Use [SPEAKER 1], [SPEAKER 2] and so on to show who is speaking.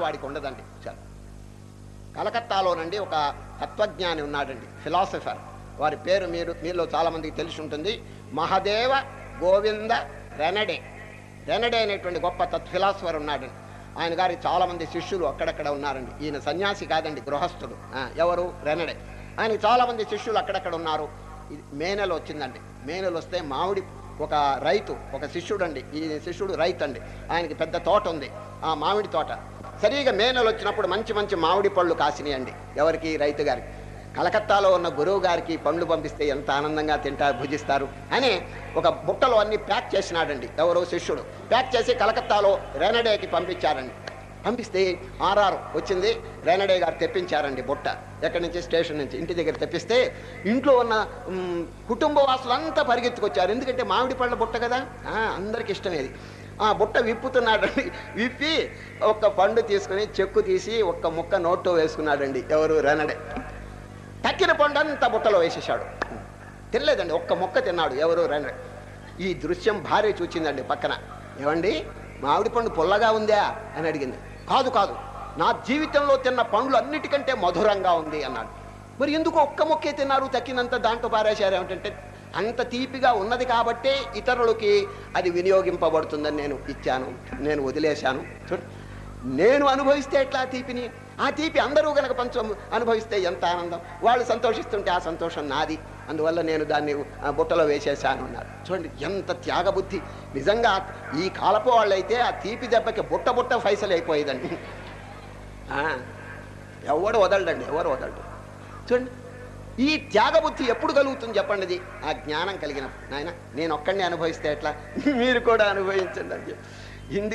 [SPEAKER 1] వాడికి ఉండదండి. చాలా కలకత్తాలోనండి ఒక తత్వజ్ఞాని ఉన్నాడండి, ఫిలాసఫర్. వారి పేరు మీలో చాలామందికి తెలిసి ఉంటుంది. మహదేవ గోవింద రెనడే. రెనడే అనేటువంటి గొప్ప ఫిలాసఫర్ ఉన్నాడండి. ఆయన గారికి చాలామంది శిష్యులు అక్కడక్కడ ఉన్నారండి. ఈయన సన్యాసి కాదండి, గృహస్థుడు. ఎవరు? రెనడే. ఆయనకి చాలామంది శిష్యులు అక్కడక్కడ ఉన్నారు. మే నెల వచ్చిందండి. మే నెల వస్తే మామిడి ఒక రైతు, ఒక శిష్యుడు అండి, ఈ శిష్యుడు రైతు అండి. ఆయనకి పెద్ద తోట ఉంది, ఆ మామిడి తోట. సరిగా మే నెల వచ్చినప్పుడు మంచి మంచి మామిడి పళ్ళు కాసినాయండి. ఎవరికి? రైతు గారికి. కలకత్తాలో ఉన్న గురువు గారికి పండ్లు పంపిస్తే ఎంత ఆనందంగా తింటారు, భుజిస్తారు అని ఒక బుట్టలో అన్ని ప్యాక్ చేసినాడండి. ఎవరో శిష్యుడు ప్యాక్ చేసి కలకత్తాలో రెనడేకి పంపించారండి. పంపిస్తే ఆర్ఆర్ వచ్చింది. రెనడే గారు తెప్పించారండి బుట్ట. ఎక్కడి నుంచి? స్టేషన్ నుంచి. ఇంటి దగ్గర తెప్పిస్తే ఇంట్లో ఉన్న కుటుంబ వాసులంతా పరిగెత్తుకొచ్చారు. ఎందుకంటే మామిడి పళ్ళ బుట్ట కదా, అందరికి ఇష్టమేది. ఆ బుట్ట విప్పుతున్నాడండి. విప్పి ఒక్క పండు తీసుకుని చెక్కు తీసి ఒక్క ముక్క నోట్లో వేసుకున్నాడండి. ఎవరు? రెనడే. తక్కిన పండు అంతా బుట్టలో వేసేసాడు. తినలేదండి, ఒక్క ముక్క తిన్నాడు. ఎవరు? రెనడే. ఈ దృశ్యం భార్య చూచిందండి పక్కన. ఏమండి, మామిడి పండు పుల్లగా ఉందా అని అడిగింది. కాదు కాదు, నా జీవితంలో తిన్న పండ్లు అన్నిటికంటే మధురంగా ఉంది అన్నాడు. మరి ఎందుకు ఒక్క మొక్కే తిన్నారు, తక్కినంత దాంట్లో పారేశారు ఏమిటంటే, అంత తీపిగా ఉన్నది కాబట్టే ఇతరులకి అది వినియోగింపబడుతుందని నేను ఇచ్చాను, నేను వదిలేశాను. నేను అనుభవిస్తే ఎట్లా తీపిని? ఆ తీపి అందరూ గనక అనుభవిస్తే ఎంత ఆనందం. వాళ్ళు సంతోషిస్తుంటే ఆ సంతోషం నాది, అందువల్ల నేను దాన్ని బుట్టలో వేసేసాను అన్నారు. చూడండి ఎంత త్యాగబుద్ధి. నిజంగా ఈ కాలపు వాళ్ళైతే ఆ తీపి దెబ్బకి బుట్ట బుట్ట ఫైసలు అయిపోయేదండి. ఎవడు వదలడండి, ఎవరు వదలడు. చూడండి ఈ త్యాగబుద్ధి ఎప్పుడు కలుగుతుంది చెప్పండి? అది ఆ జ్ఞానం కలిగినప్పుడు. నాయన నేను ఒక్కడిని అనుభవిస్తే ఎట్లా, మీరు కూడా అనుభవించండి అని చెప్పి హిందీ